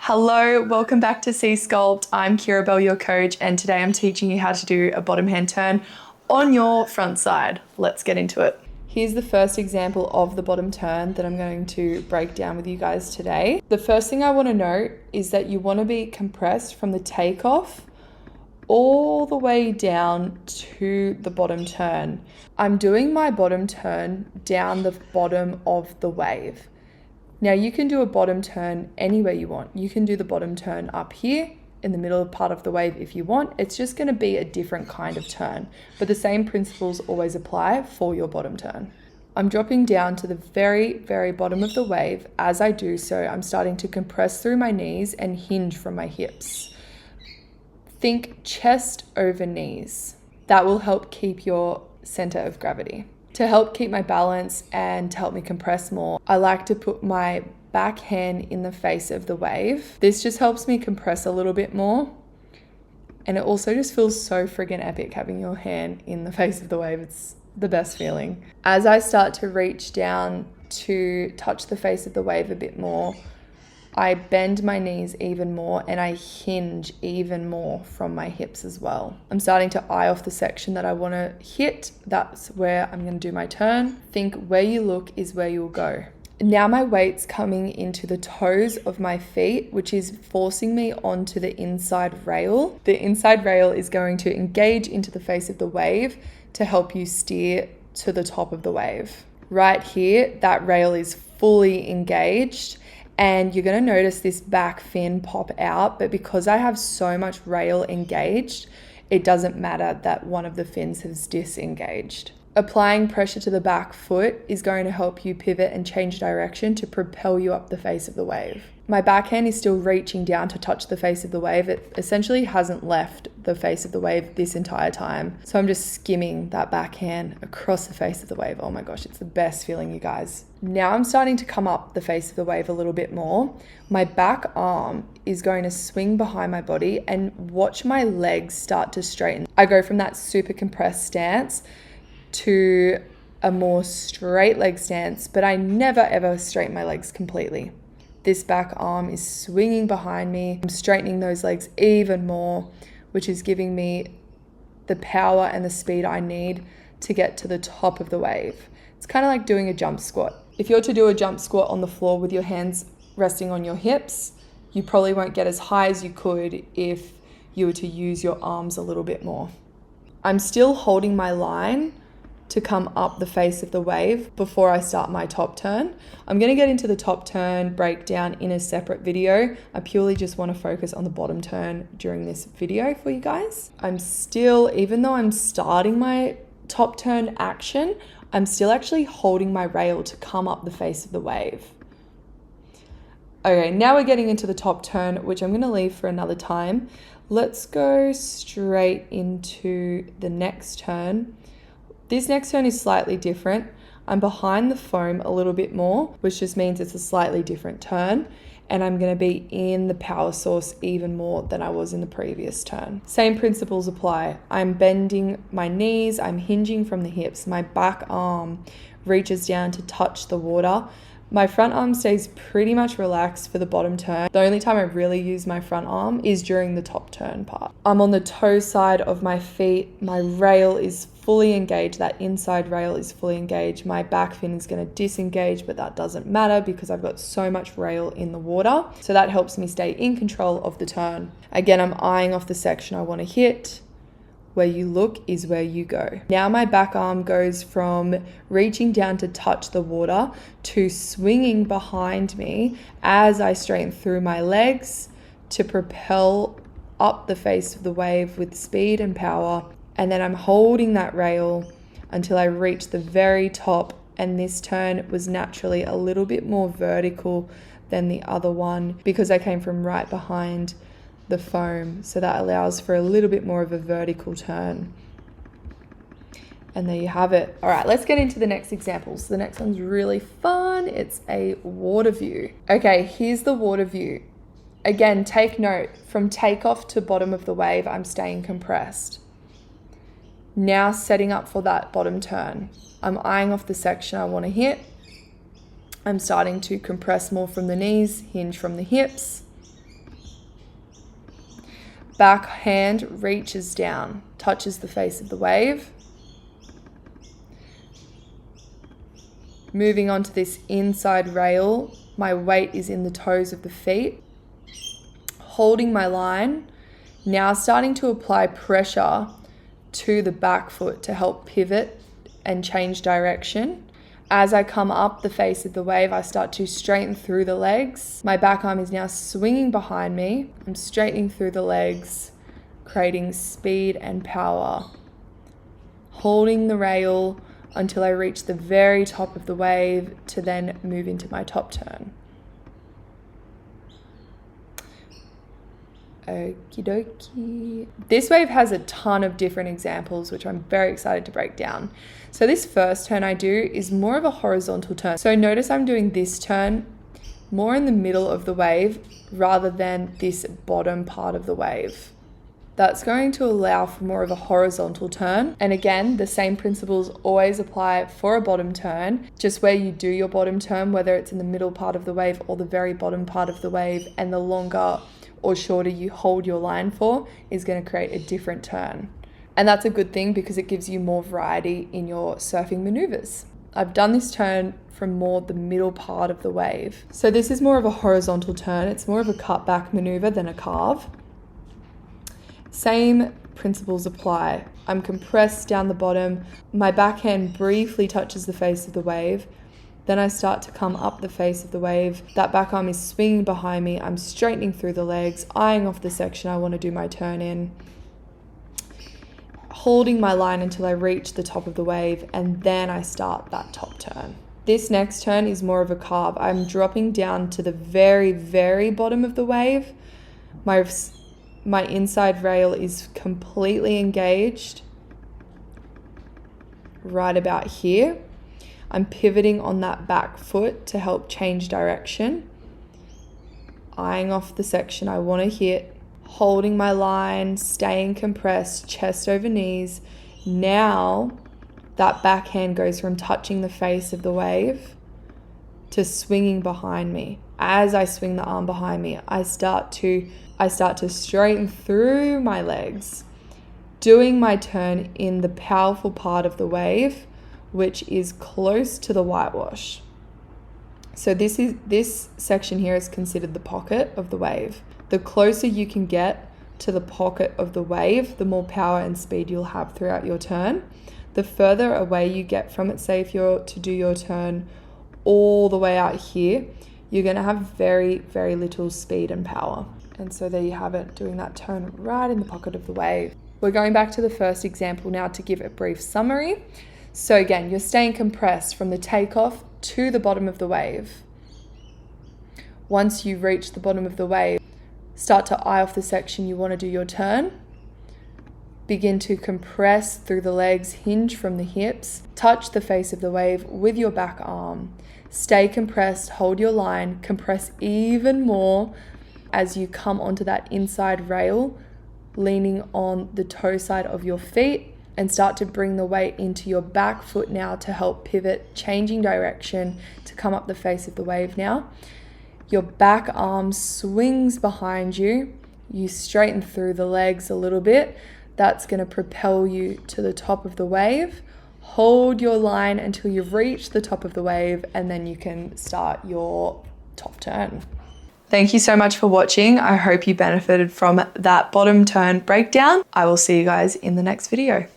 Hello, welcome back to Sea Sculpt. I'm Kirra-belle, your coach, and today I'm teaching you how to do a bottom hand turn on your front side. Let's get into it. Here's the first example of the bottom turn that I'm going to break down with you guys today. The first thing I want to note is that you want to be compressed from the takeoff all the way down to the bottom turn. I'm doing my bottom turn down the bottom of the wave. Now you can do a bottom turn anywhere you want. You can do the bottom turn up here in the middle part of the wave if you want. It's just going to be a different kind of turn, but the same principles always apply for your bottom turn. I'm dropping down to the very, very bottom of the wave. As I do so, I'm starting to compress through my knees and hinge from my hips. Think chest over knees. That will help keep your center of gravity. To help keep my balance and to help me compress more, I like to put my back hand in the face of the wave. This just helps me compress a little bit more. And it also just feels so friggin' epic having your hand in the face of the wave. It's the best feeling. As I start to reach down to touch the face of the wave a bit more, I bend my knees even more and I hinge even more from my hips as well. I'm starting to eye off the section that I want to hit. That's where I'm going to do my turn. Think where you look is where you'll go. Now my weight's coming into the toes of my feet, which is forcing me onto the inside rail. The inside rail is going to engage into the face of the wave to help you steer to the top of the wave. Right here, that rail is fully engaged. And you're going to notice this back fin pop out, but because I have so much rail engaged, it doesn't matter that one of the fins has disengaged. Applying pressure to the back foot is going to help you pivot and change direction to propel you up the face of the wave. My backhand is still reaching down to touch the face of the wave. It essentially hasn't left the face of the wave this entire time. So I'm just skimming that backhand across the face of the wave. Oh my gosh, it's the best feeling, you guys. Now I'm starting to come up the face of the wave a little bit more. My back arm is going to swing behind my body and watch my legs start to straighten. I go from that super compressed stance to a more straight leg stance, but I never ever straighten my legs completely. This back arm is swinging behind me. I'm straightening those legs even more, which is giving me the power and the speed I need to get to the top of the wave. It's kind of like doing a jump squat. If you're to do a jump squat on the floor with your hands resting on your hips, you probably won't get as high as you could if you were to use your arms a little bit more. I'm still holding my line to come up the face of the wave before I start my top turn. I'm going to get into the top turn breakdown in a separate video. I purely just want to focus on the bottom turn during this video for you guys. I'm still, even though I'm starting my top turn action, I'm still actually holding my rail to come up the face of the wave. Okay, now we're getting into the top turn, which I'm going to leave for another time. Let's go straight into the next turn. This next turn is slightly different. I'm behind the foam a little bit more, which just means it's a slightly different turn. And I'm going to be in the power source even more than I was in the previous turn. Same principles apply. I'm bending my knees, I'm hinging from the hips. My back arm reaches down to touch the water. My front arm stays pretty much relaxed for the bottom turn. The only time I really use my front arm is during the top turn part. I'm on the toe side of my feet. My rail is fully engaged. That inside rail is fully engaged. My back fin is going to disengage, but that doesn't matter because I've got so much rail in the water. So that helps me stay in control of the turn. Again, I'm eyeing off the section I want to hit. Where you look is where you go. Now my back arm goes from reaching down to touch the water to swinging behind me as I straighten through my legs to propel up the face of the wave with speed and power. And then I'm holding that rail until I reach the very top. And this turn was naturally a little bit more vertical than the other one because I came from right behind the foam, so that allows for a little bit more of a vertical turn. And there you have it. All right, let's get into the next example. So the next one's really fun. It's a water view. Okay, here's the water view. Again, take note, from takeoff to bottom of the wave, I'm staying compressed. Now setting up for that bottom turn. I'm eyeing off the section I want to hit. I'm starting to compress more from the knees, hinge from the hips. Backhand reaches down, touches the face of the wave. Moving on to this inside rail, my weight is in the toes of the feet. Holding my line, now starting to apply pressure to the back foot to help pivot and change direction. As I come up the face of the wave, I start to straighten through the legs. My back arm is now swinging behind me. I'm straightening through the legs, creating speed and power. Holding the rail until I reach the very top of the wave to then move into my top turn. Okie dokie. This wave has a ton of different examples, which I'm very excited to break down. So this first turn I do is more of a horizontal turn. So notice I'm doing this turn more in the middle of the wave rather than this bottom part of the wave. That's going to allow for more of a horizontal turn. And again, the same principles always apply for a bottom turn, just where you do your bottom turn, whether it's in the middle part of the wave or the very bottom part of the wave, and the longer or shorter you hold your line for is going to create a different turn. And that's a good thing because it gives you more variety in your surfing maneuvers. I've done this turn from more the middle part of the wave. So this is more of a horizontal turn. It's more of a cut back maneuver than a carve. Same principles apply. I'm compressed down the bottom. My backhand briefly touches the face of the wave. Then I start to come up the face of the wave. That back arm is swinging behind me. I'm straightening through the legs, eyeing off the section I want to do my turn in. Holding my line until I reach the top of the wave, and then I start that top turn. This next turn is more of a carve. I'm dropping down to the very, very bottom of the wave. My inside rail is completely engaged right about here. I'm pivoting on that back foot to help change direction. Eyeing off the section I want to hit, holding my line, staying compressed, chest over knees. Now that backhand goes from touching the face of the wave to swinging behind me. As I swing the arm behind me, I start to straighten through my legs, doing my turn in the powerful part of the wave, which is close to the whitewash. So this section here is considered the pocket of the wave. The closer you can get to the pocket of the wave, the more power and speed you'll have throughout your turn. The further away you get from it, say if you're to do your turn all the way out here, you're going to have very, very little speed and power. And so there you have it, doing that turn right in the pocket of the wave. We're going back to the first example now to give a brief summary. So again, you're staying compressed from the takeoff to the bottom of the wave. Once you reach the bottom of the wave, start to eye off the section you want to do your turn. Begin to compress through the legs, hinge from the hips, touch the face of the wave with your back arm. Stay compressed, hold your line, compress even more as you come onto that inside rail, leaning on the toe side of your feet, and start to bring the weight into your back foot now to help pivot, changing direction to come up the face of the wave now. Your back arm swings behind you. You straighten through the legs a little bit. That's going to propel you to the top of the wave. Hold your line until you've reached the top of the wave, and then you can start your top turn. Thank you so much for watching. I hope you benefited from that bottom turn breakdown. I will see you guys in the next video.